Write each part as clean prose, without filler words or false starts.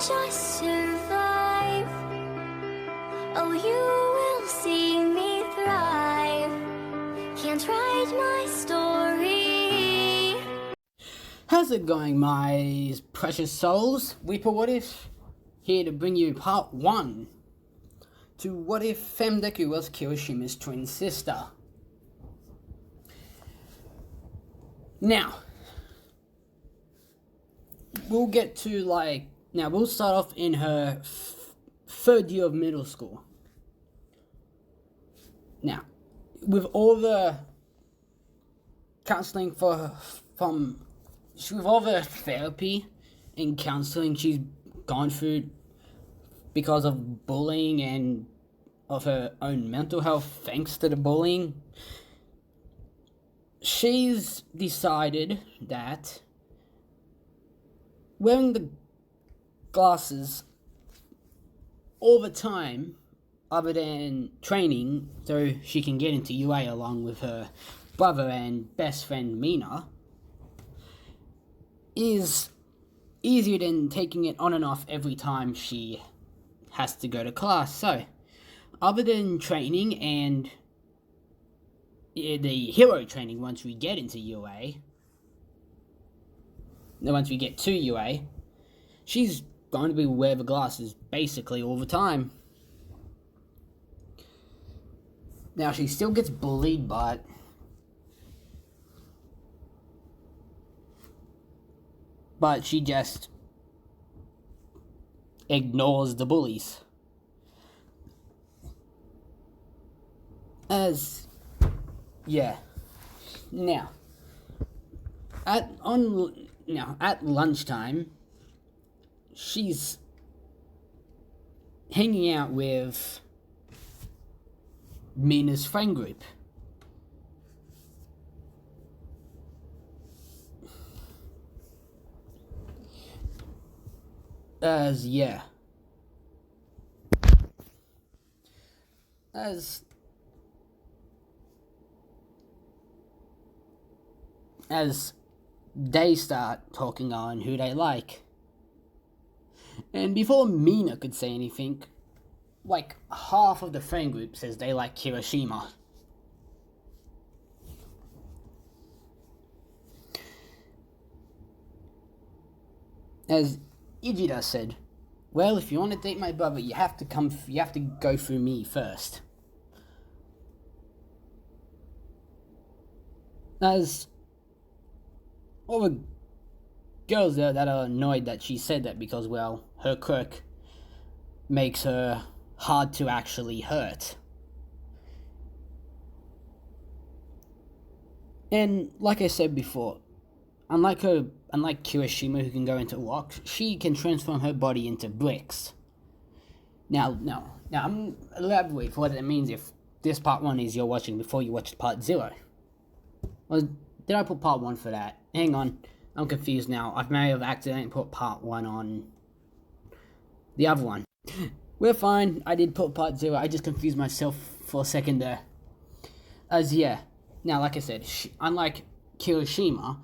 just survive. Oh, you will see me thrive. Can't write my story. How's it going, my precious souls? Weeper What If here to bring you part 1 to What If Deku was Kirishima's twin sister. Now, we'll get to we'll start off in her third year of middle school. Now, with all the counseling with all the therapy and counseling she's gone through because of bullying and of her own mental health thanks to the bullying, she's decided that wearing the glasses all the time, other than training, so she can get into UA along with her brother and best friend Mina, is easier than taking it on and off every time she has to go to class. So, other than training and the hero training once we get into UA, once we get to UA, she's going to be wearing the glasses basically all the time. Now, she still gets bullied, but she just ignores the bullies. Now, at lunchtime, she's hanging out with Mina's friend group. As they start talking on who they like. And before Mina could say anything, half of the friend group says they like Kirishima. As Ijida said, well, if you want to date my brother, you have to go through me first. As all the girls there that are annoyed that she said that because, well, her quirk makes her hard to actually hurt. And like I said before, unlike Kirishima, who can go into rocks, she can transform her body into bricks. Now I'm elaborate for what it means if this part 1 is you're watching before you watch part 0. Or did I put part 1 for that? Hang on, I'm confused now. I may have accidentally put part 1 on the other one. We're fine, I did put part 0, I just confused myself for a second there. Now like I said, unlike Kirishima,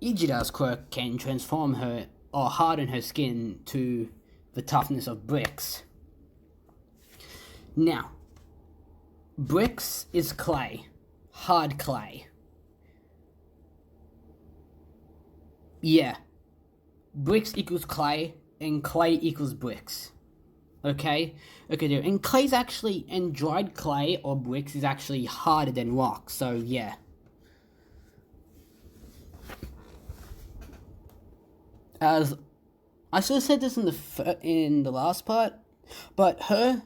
Ijida's quirk can transform her or harden her skin to the toughness of bricks. Now, bricks is clay. Hard clay. Yeah. Bricks equals clay, and clay equals bricks. Okay, dude. And dried clay or bricks is actually harder than rock, so yeah. As I sort of said this in the last part, but her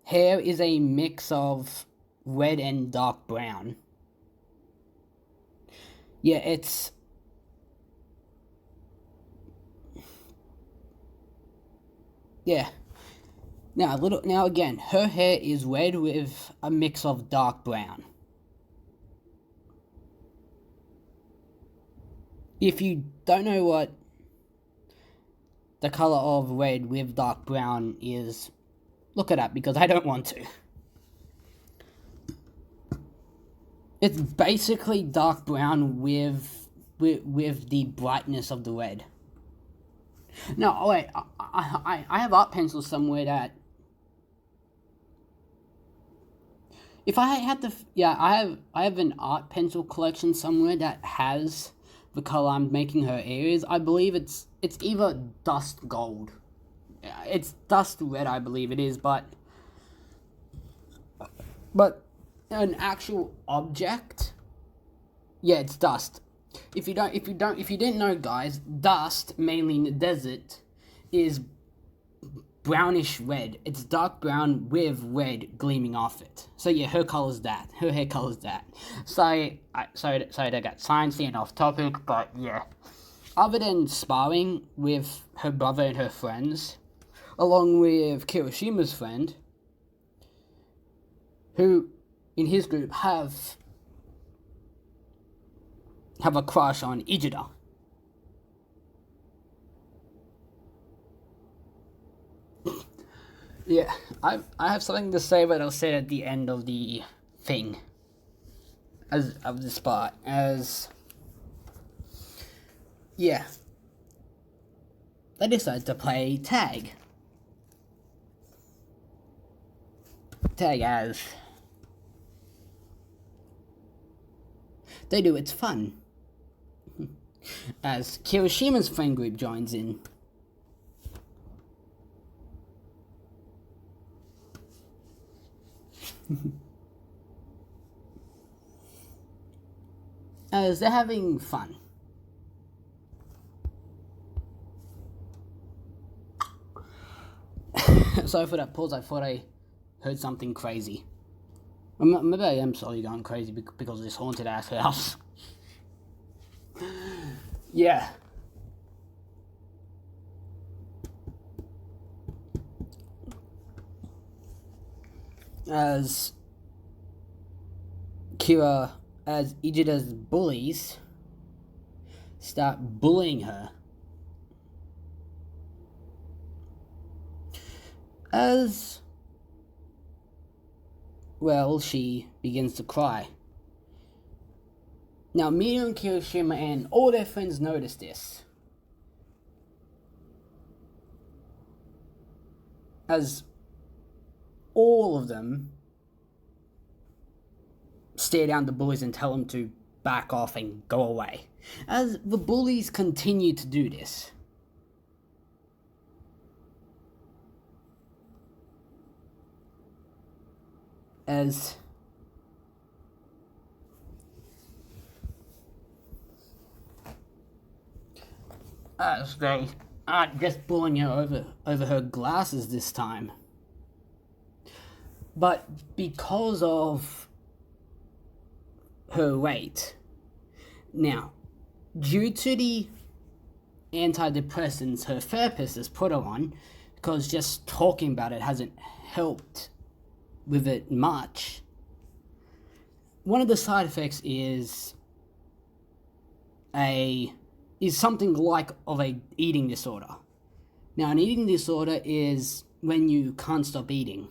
hair is a mix of red and dark brown. Yeah, it's Now again, her hair is red with a mix of dark brown. If you don't know what the color of red with dark brown is, look it up because I don't want to. It's basically dark brown with the brightness of the red. No, oh wait, I have art pencils somewhere that... If I had to... Yeah, I have an art pencil collection somewhere that has the color I'm making her ears. I believe it's either dust gold. It's dust red, I believe it is, but an actual object, yeah, it's dust. If you didn't know, guys, dust, mainly in the desert, is brownish red. It's dark brown with red gleaming off it. So yeah, her color's that. Her hair color's that. Sorry that got sciencey and off topic, but yeah. Other than sparring with her brother and her friends, along with Kirishima's friend, who in his group have a crush on Ijida. Yeah, I have something to say, but I'll say it at the end of the thing. Of the spot. Yeah. They decided to play tag. Tag as they do, it's fun. As Kirishima's friend group joins in. As they're having fun. Sorry for that pause, I thought I heard something crazy. Maybe I am slowly going crazy because of this haunted ass house. Yeah. As Ijida's bullies start bullying her. As well, she begins to cry. Now, Mina and Kirishima and all their friends notice this. As all of them stare down the bullies and tell them to back off and go away. As the bullies continue to do this. As they aren't just bullying her over her glasses this time, but because of her weight. Now, due to the antidepressants her therapist has put her on, because just talking about it hasn't helped with it much, one of the side effects is something like of a eating disorder. Now, an eating disorder is when you can't stop eating.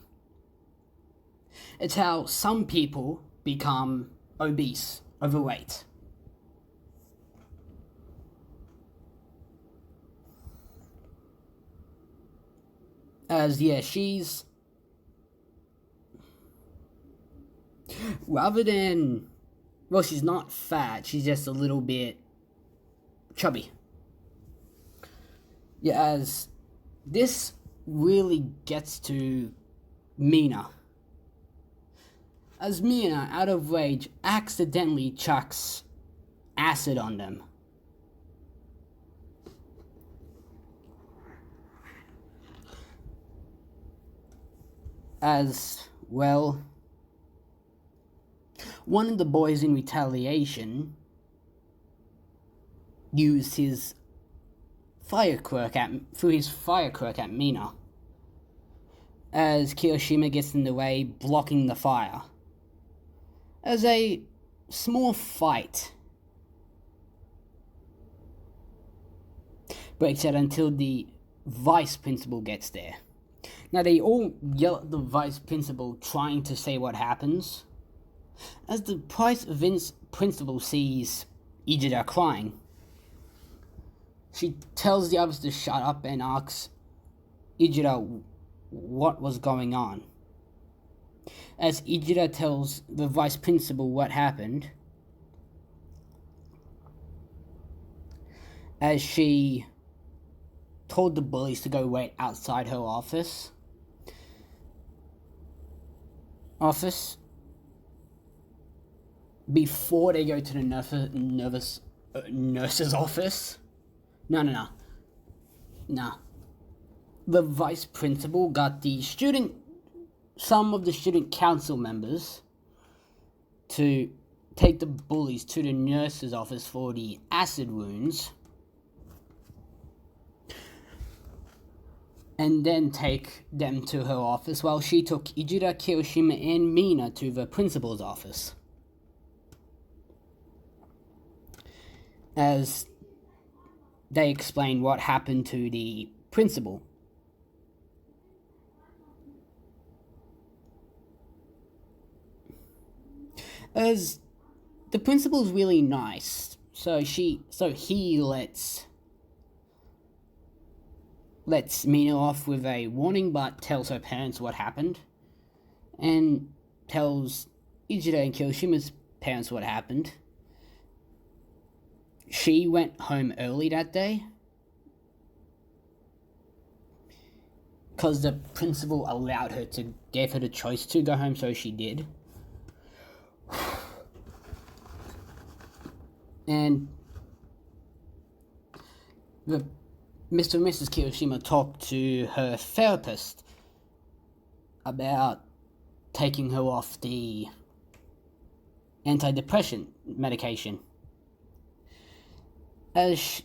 It's how some people become obese, overweight. As, yeah, she's... rather than... well, she's not fat, she's just a little bit chubby. Yeah, as this really gets to Mina. As Mina, out of rage, accidentally chucks acid on them. As well, one of the boys in retaliation used his firecrack at Mina. As Kirishima gets in the way, blocking the fire. As a small fight breaks out until the vice principal gets there. Now they all yell at the vice principal trying to say what happens. As the principal sees Ijida crying, She tells the others to shut up and asks Ijira what was going on. As Ijira tells the vice principal what happened, as she told the bullies to go wait outside her office before they go to the nurse's office. No. The vice principal got some of the student council members to take the bullies to the nurse's office for the acid wounds, and then take them to her office, while she took Ijira, Kirishima, and Mina to the principal's office. As they explain what happened to the principal. As the principal's really nice, so he lets Mina off with a warning, but tells her parents what happened, and tells Ijira and Kirishima's parents what happened. She went home early that day because the principal allowed her to, gave her the choice to go home, so she did. And Mr. and Mrs. Kirishima talked to her therapist about taking her off the antidepressant medication. As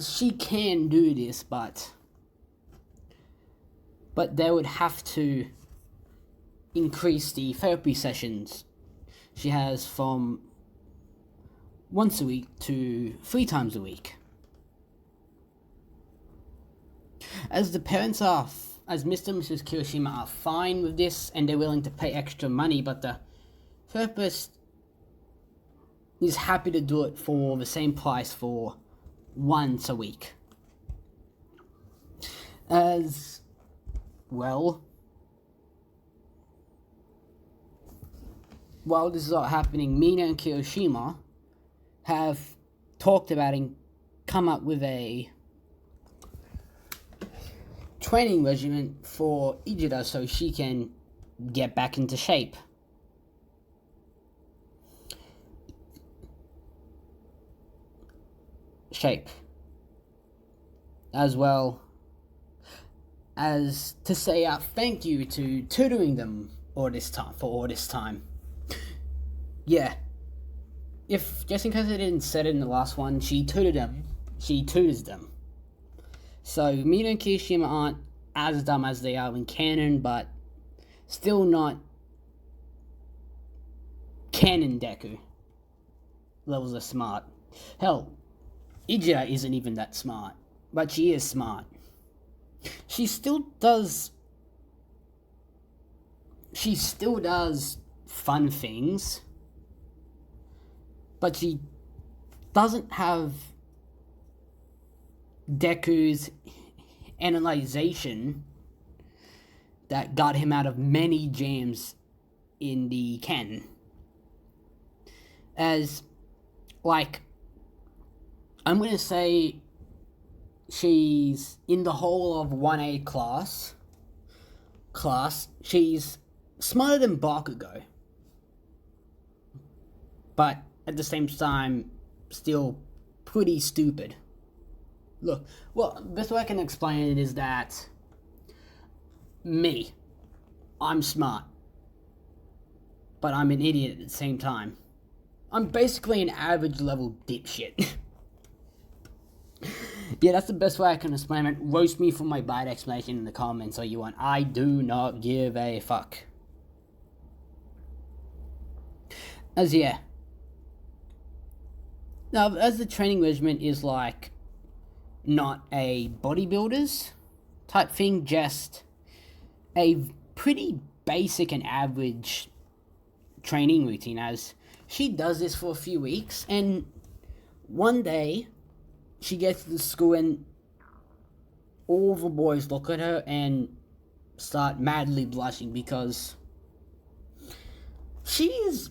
she can do this, but they would have to increase the therapy sessions she has from once a week to 3 times a week. As the parents as Mr. and Mrs. Kirishima are fine with this and they're willing to pay extra money, but the therapist is happy to do it for the same price for once a week. As well, while this is all happening, Mina and Kirishima have talked about and come up with a training regimen for Ijira so she can get back into shape. As well as to say thank you to tutoring them all this time. Yeah. If, just in case I didn't say it in the last one, she tutors them. So Mina and Kirishima aren't as dumb as they are in canon, but still not canon deku levels of smart. Hell, Ijira isn't even that smart, but she is smart. She still does fun things, but she doesn't have Deku's analyzation that got him out of many jams in the canon. As, like, I'm gonna say she's in the whole of 1A class, she's smarter than Bakugo, but at the same time, still pretty stupid. Look, well, the best way I can explain it is that I'm smart, but I'm an idiot at the same time. I'm basically an average level dipshit. Yeah, that's the best way I can explain it. Roast me for my bad explanation in the comments all you want. I do not give a fuck. As yeah. Now, as the training regimen is like not a bodybuilder's type thing, just a pretty basic and average training routine, as she does this for a few weeks, and one day she gets to school and all the boys look at her and start madly blushing because she is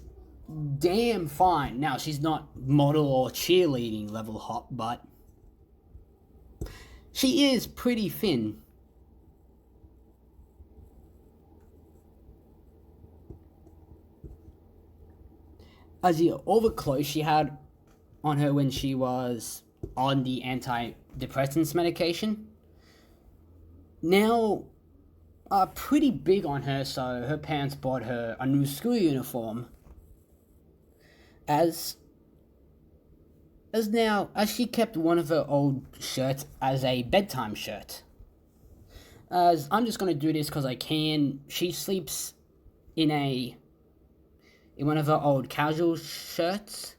damn fine. Now, she's not model or cheerleading level hot, but she is pretty thin. As all the clothes she had on her when she was on the antidepressants medication now are pretty big on her, so her parents bought her a new school uniform. As she kept one of her old shirts as a bedtime shirt. As I'm just gonna do this because I can. She sleeps in one of her old casual shirts,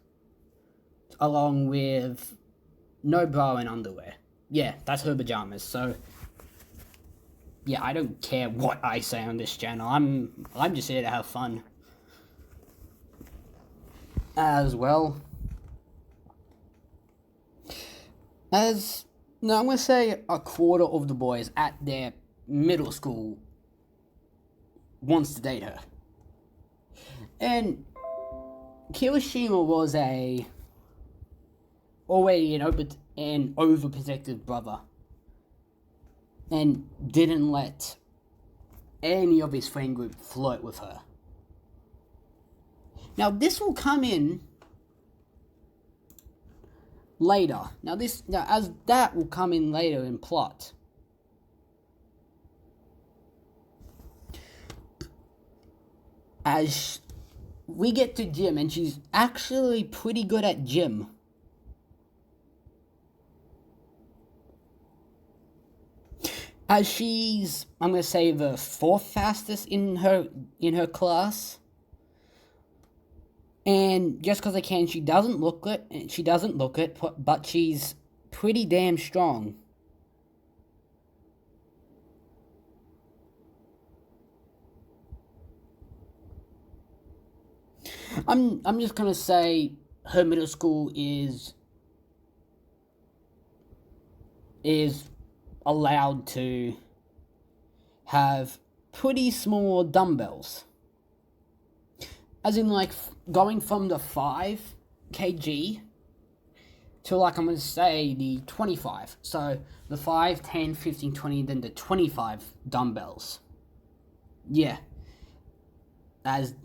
along with no bra and underwear. Yeah, that's her pajamas. So yeah, I don't care what I say on this channel. I'm just here to have fun. As well as now, I'm gonna say a quarter of the boys at their middle school wants to date her. And Kirishima was already an overprotective brother, and didn't let any of his friend group flirt with her. Now this will come in later. As that will come in later in plot. As we get to gym, and she's actually pretty good at gym. As she's, I'm gonna say, the fourth fastest in her class. And just because I can, she doesn't look it, but she's pretty damn strong. I'm just gonna say her middle school is allowed to have pretty small dumbbells. As in, like, going from the 5 kg to, like, I'm going to say the 25. So, the 5, 10, 15, 20, then the 25 dumbbells. Yeah. As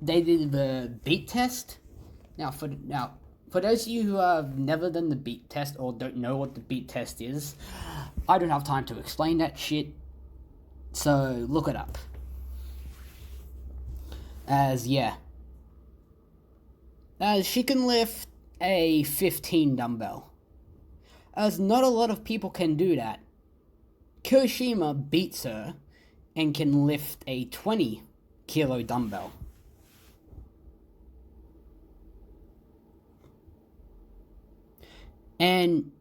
they did the beat test. Now, for those of you who have never done the beat test or don't know what the beat test is, I don't have time to explain that shit. So, look it up. As she can lift a 15 dumbbell. As not a lot of people can do that. Kirishima beats her and can lift a 20 kilo dumbbell. And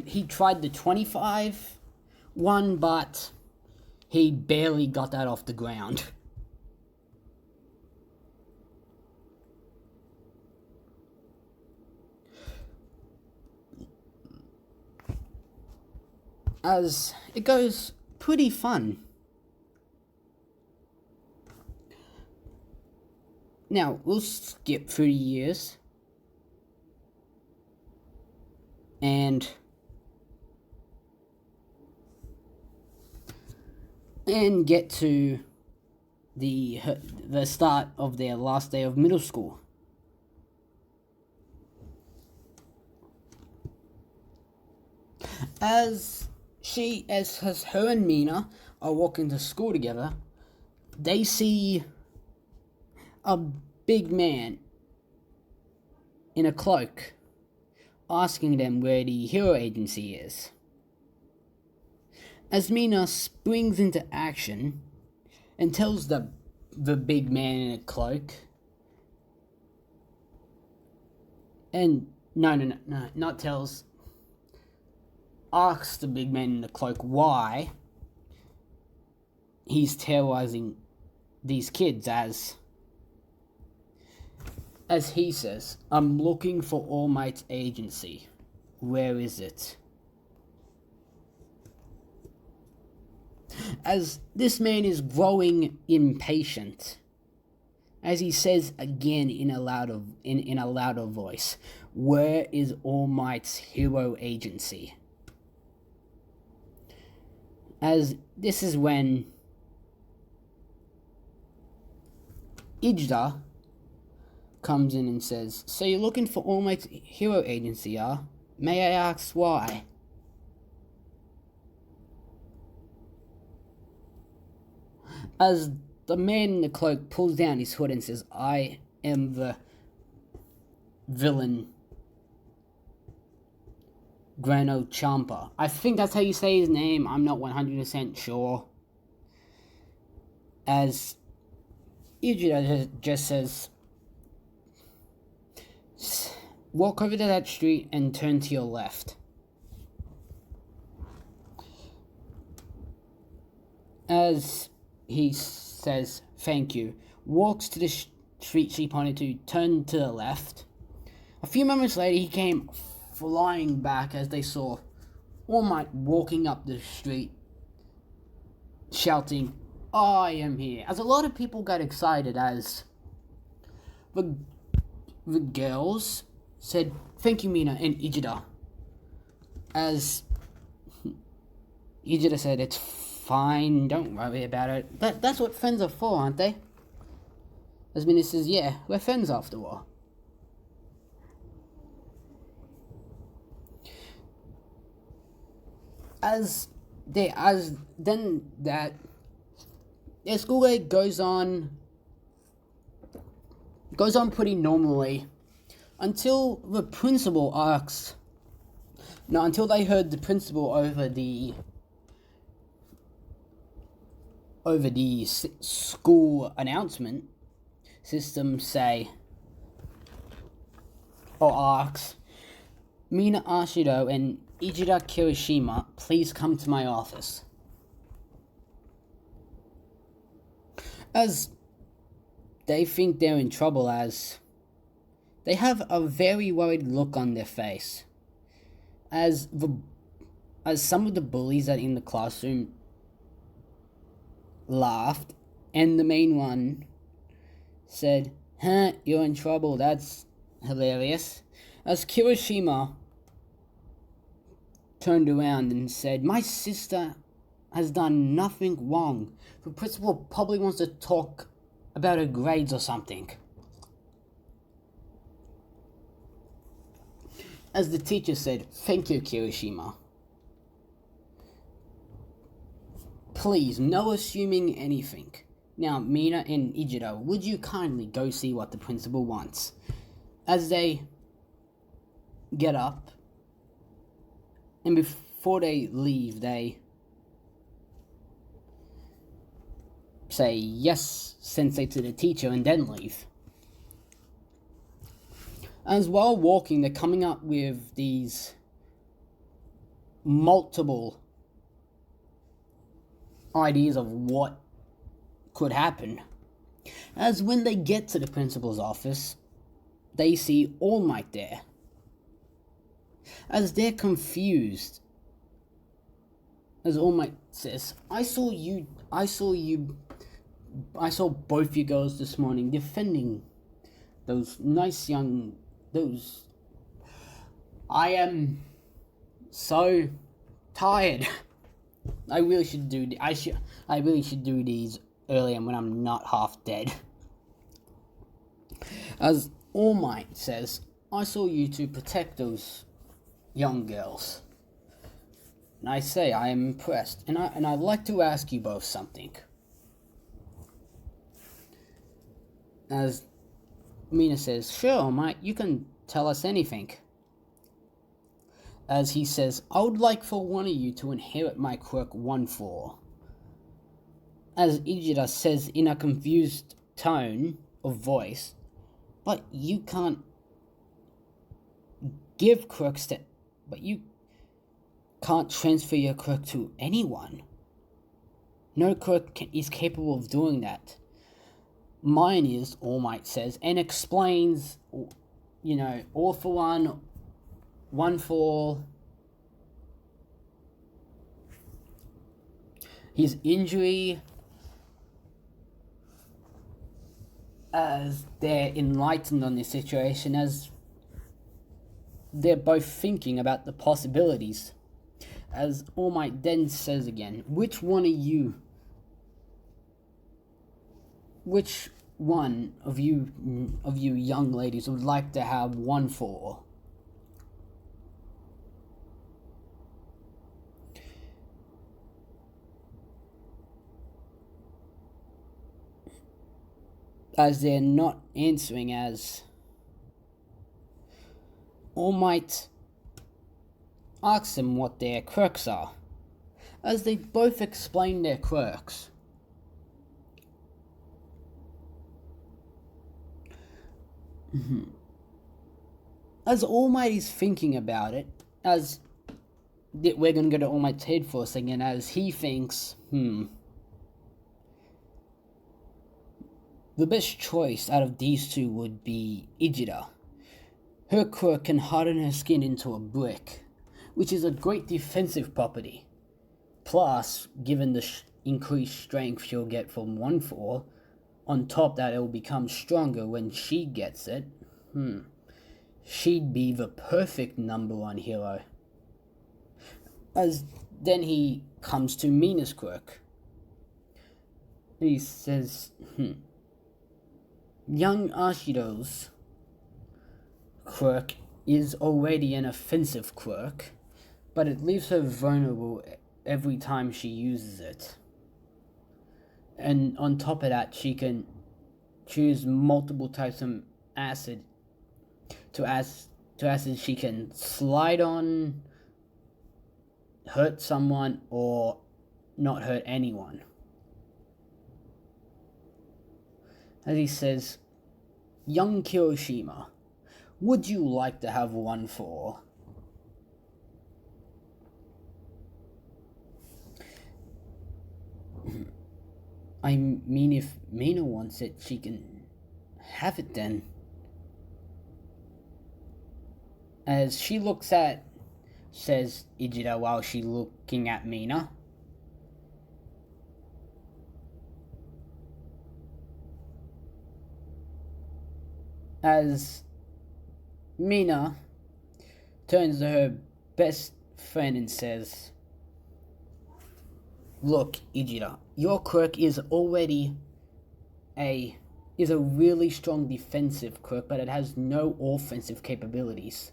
he tried the 25 one, but he barely got that off the ground. As it goes pretty fun. Now, we'll skip through the years. And get to the start of their last day of middle school. As her and Mina are walking to school together, they see a big man in a cloak asking them where the hero agency is. As Mina springs into action and tells the big man in a cloak, and not tells, asks the big man in the cloak why he's terrorizing these kids, as As he says, I'm looking for All Might's agency. Where is it? As this man is growing impatient, as he says again in a louder voice, where is All Might's hero agency? As this is when Ijda comes in and says, so you're looking for All Might's hero agency, huh? May I ask why? As the man in the cloak pulls down his hood and says, I am the villain Grano Champa. I think that's how you say his name. I'm not 100% sure. As Ijida just says, walk over to that street and turn to your left. As he says, thank you, walks to the street she pointed to, turned to the left. A few moments later, he came flying back as they saw All Might walking up the street, shouting, I am here. As a lot of people got excited as the girls said, thank you, Mina and Ijida. As Ijida said, it's fine, don't worry about it. That's what friends are for, aren't they? As Mina says, yeah, we're friends after all. Their school day goes on pretty normally until the principal asks. No, until they heard the principal over the school announcement system say, or asks, Mina Ashido and Ijida Kirishima, please come to my office. As they think they're in trouble, as they have a very worried look on their face. As some of the bullies that in the classroom laughed, and the main one said, huh, you're in trouble, that's hilarious. As Kirishima turned around and said, my sister has done nothing wrong. The principal probably wants to talk about her grades or something. As the teacher said, thank you, Kirishima. Please, no assuming anything. Now, Mina and Ijiro, would you kindly go see what the principal wants? As they get up, and before they leave, they say, yes, sensei, to the teacher, and then leave. As while walking, they're coming up with these multiple ideas of what could happen. As when they get to the principal's office, they see All Might there. As they're confused, as All Might says, I saw both you girls this morning defending those nice young, I am so tired. I really should do these earlier when I'm not half dead. As All Might says, I saw you two protect those young girls. And I say I am impressed, and I'd like to ask you both something. As Mina says, sure, mate, you can tell us anything. As he says, I would like for one of you to inherit my quirk 1-4. As Ijida says in a confused tone of voice, but you can't give quirks to, but you can't transfer your quirk to anyone. No quirk is capable of doing that. mine is, All Might says, and explains, all for one for all. His injury, as they're enlightened on this situation, as they're both thinking about the possibilities. As All Might then says again, which one of you young ladies would like to have one for? As they're not answering, as All Might asks them what their quirks are, as they both explain their quirks. As All Might is thinking about it, as we're going to go to All Might's head for a second, as he thinks, the best choice out of these two would be Ijida. Her quirk can harden her skin into a brick, which is a great defensive property. Plus, given the increased strength she'll get from 1-4, on top that it will become stronger when she gets it, she'd be the perfect number 1 hero. As then he comes to Mina's quirk. He says, young Ashido's quirk is already an offensive quirk, but it leaves her vulnerable every time she uses it. And on top of that, she can choose multiple types of acid to acid she can slide on, hurt someone, or not hurt anyone. As he says, young Kirishima, would you like to have one for? I mean, if Mina wants it, she can have it then. As she says Ijida while she's looking at Mina. As Mina turns to her best friend and says, look, Ijida, your quirk is already a really strong defensive quirk, but it has no offensive capabilities.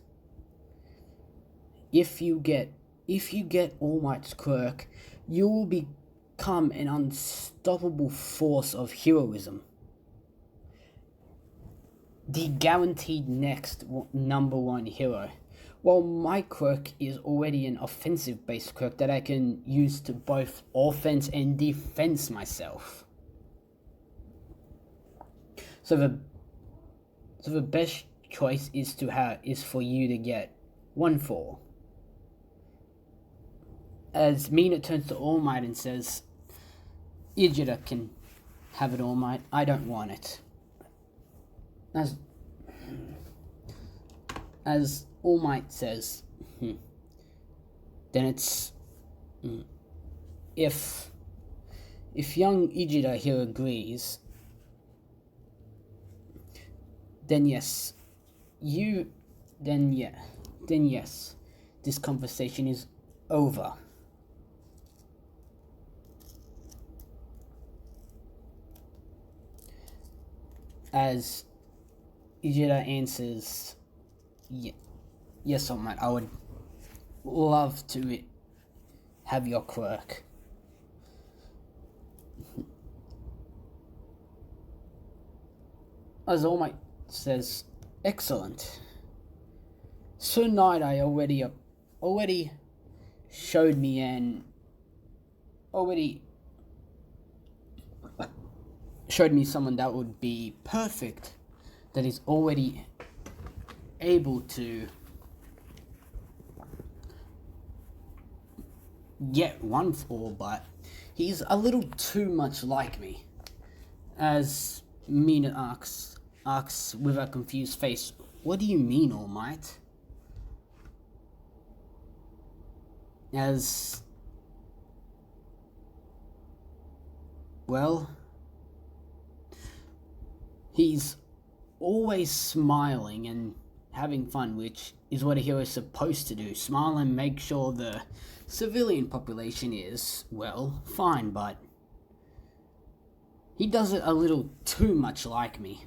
If you get All Might's quirk, you will become an unstoppable force of heroism. The guaranteed next number 1 hero. While my quirk is already an offensive-based quirk that I can use to both offense and defense myself. So the best choice is for you to get 1-4. As Mina turns to All Might and says, Ijida can have it, All Might. I don't want it. As All Might says, then it's if young Ijida here agrees, then yes, this conversation is over. As Ijida answers, yes, All Might, I would love to have your quirk. As All Might says, excellent. Sir Knight I already showed me someone that would be perfect, that is already able to get 1-4, but he's a little too much like me. As Mina asks with a confused face, "What do you mean, All Might?" As well, he's always smiling and having fun, which is what a hero is supposed to do. Smile and make sure the civilian population is, well, fine, but he does it a little too much like me.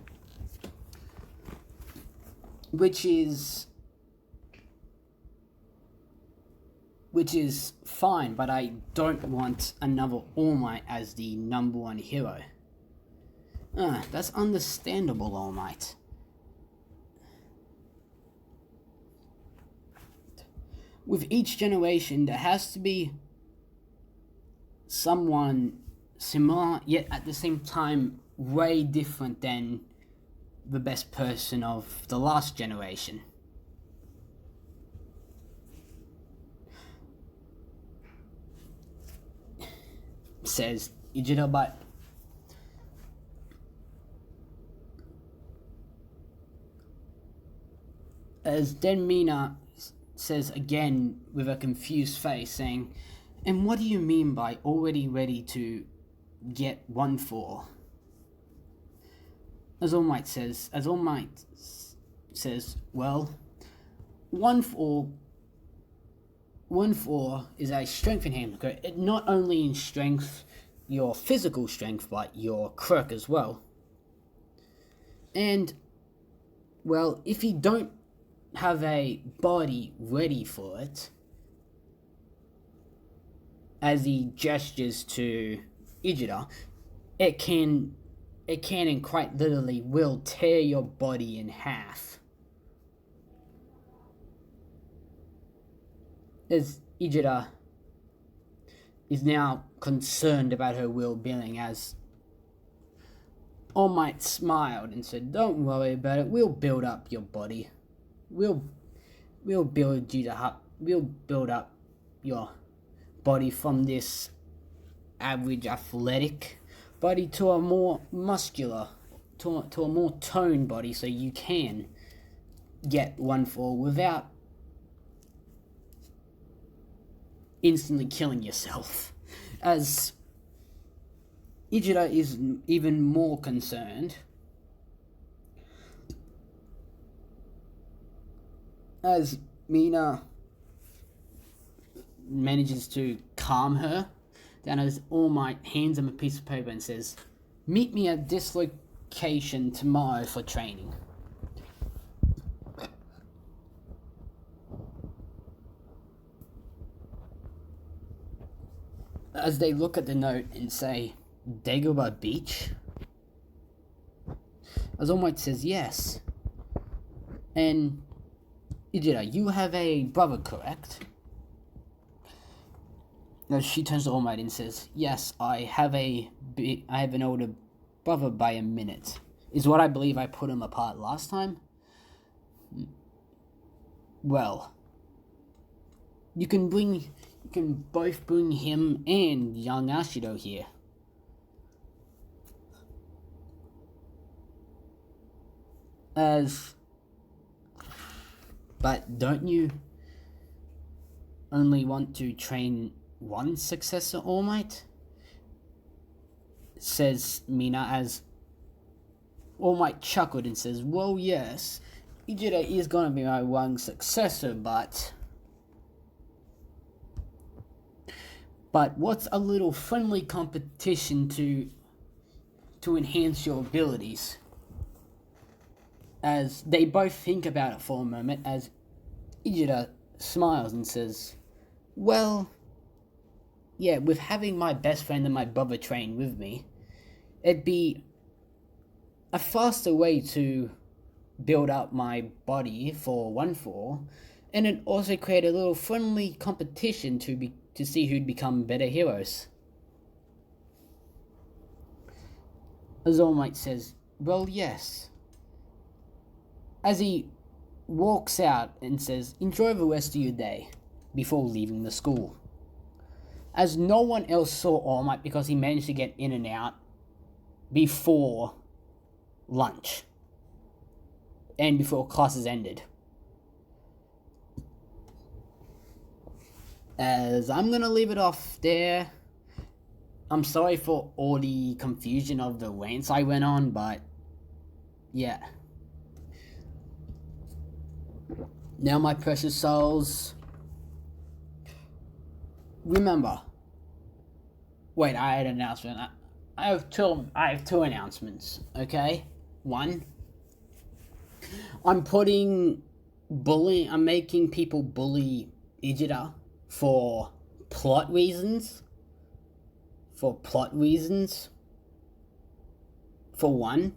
Which is fine, but I don't want another All Might as the number one hero. That's understandable, All Might. With each generation, there has to be someone similar, yet at the same time way different than the best person of the last generation. Says Ijiro, but as then Mina says again with a confused face, saying, "And what do you mean by already ready to get 1-4?" As All Might says, well, 1-4 is a strength enhancement. It not only in strength, your physical strength, but your quirk as well. And, well, if you don't have a body ready for it, as he gestures to Ijira, it can and quite literally will tear your body in half. As Ijira is now concerned about her well-being, as All Might smiled and said, "Don't worry about it, we'll build up your body. We'll build you up. We'll build up your body from this average athletic body to a more muscular, to a more toned body, so you can get 1-4 without instantly killing yourself." As Ijira is even more concerned, as Mina manages to calm her down, as All Might hands him a piece of paper and says, "Meet me at this location tomorrow for training." As they look at the note and say, "Dagobah Beach?" As All Might says, "Yes." And Ijira, "You have a brother, correct?" No, she turns to All Might and says, "Yes, I have an older brother by a minute. Is what I believe I put him apart last time. Well, you can both bring him and young Ashido here." But don't you only want to train one successor, All Might? Says Mina, as All Might chuckled and says, "Well, yes, Ijira is gonna be my one successor, but what's a little friendly competition to enhance your abilities?" As they both think about it for a moment, as Ijira smiles and says, "Well, yeah, with having my best friend and my brother train with me, it'd be a faster way to build up my body for 1-4, and it'd also create a little friendly competition to see who'd become better heroes." As All Might says, "Well, yes." As he walks out and says, "Enjoy the rest of your day," before leaving the school. As no one else saw All Might because he managed to get in and out before lunch. And before classes ended. As I'm gonna leave it off there. I'm sorry for all the confusion of the rants I went on, but yeah. Now, my precious souls, remember. Wait, I had an announcement. I have two announcements. Okay, one. I'm making people bully Ijita for plot reasons. For one.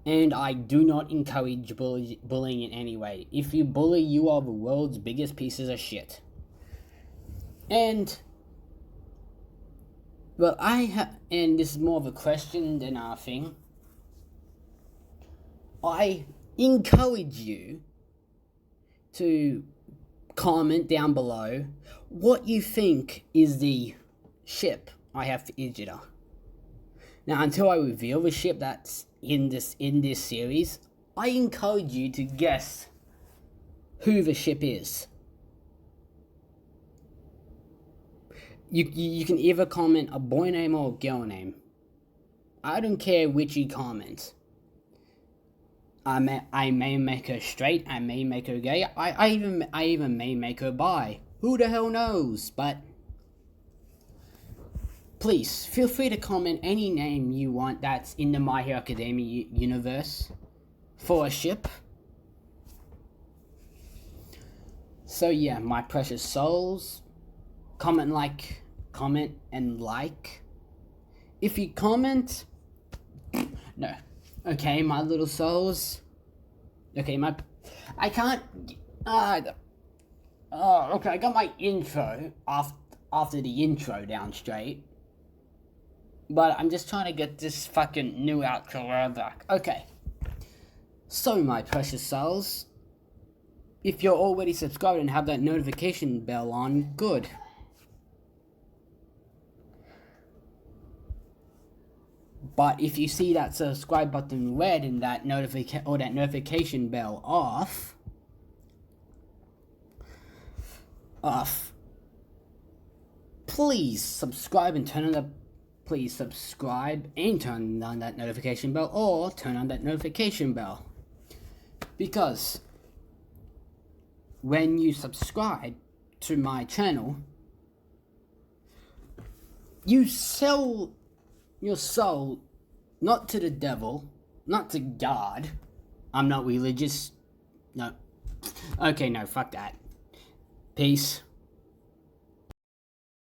And I do not encourage bullying in any way. If you bully, you are the world's biggest pieces of shit. And, well, and this is more of a question than a thing. I encourage you to comment down below what you think is the ship I have for Ijita. Now, until I reveal the ship that's in this series, I encourage you to guess who the ship is. You can either comment a boy name or a girl name. I don't care which you comment. I may make her straight, I may make her gay, I even may make her bi. Who the hell knows? But please, feel free to comment any name you want that's in the My Hero Academia universe for a ship. So yeah, my precious souls, comment and like. If you comment, no. Okay, my little souls. Okay, I can't. Okay, I got my intro after the intro down straight. But I'm just trying to get this fucking new outro back. Okay. So, my precious souls, if you're already subscribed and have that notification bell on, good. But if you see that subscribe button red and that notification bell off, please subscribe and turn on that notification bell, or turn on that notification bell. Because when you subscribe to my channel, you sell your soul not to the devil, not to God. I'm not religious. No. Okay, no, fuck that. Peace.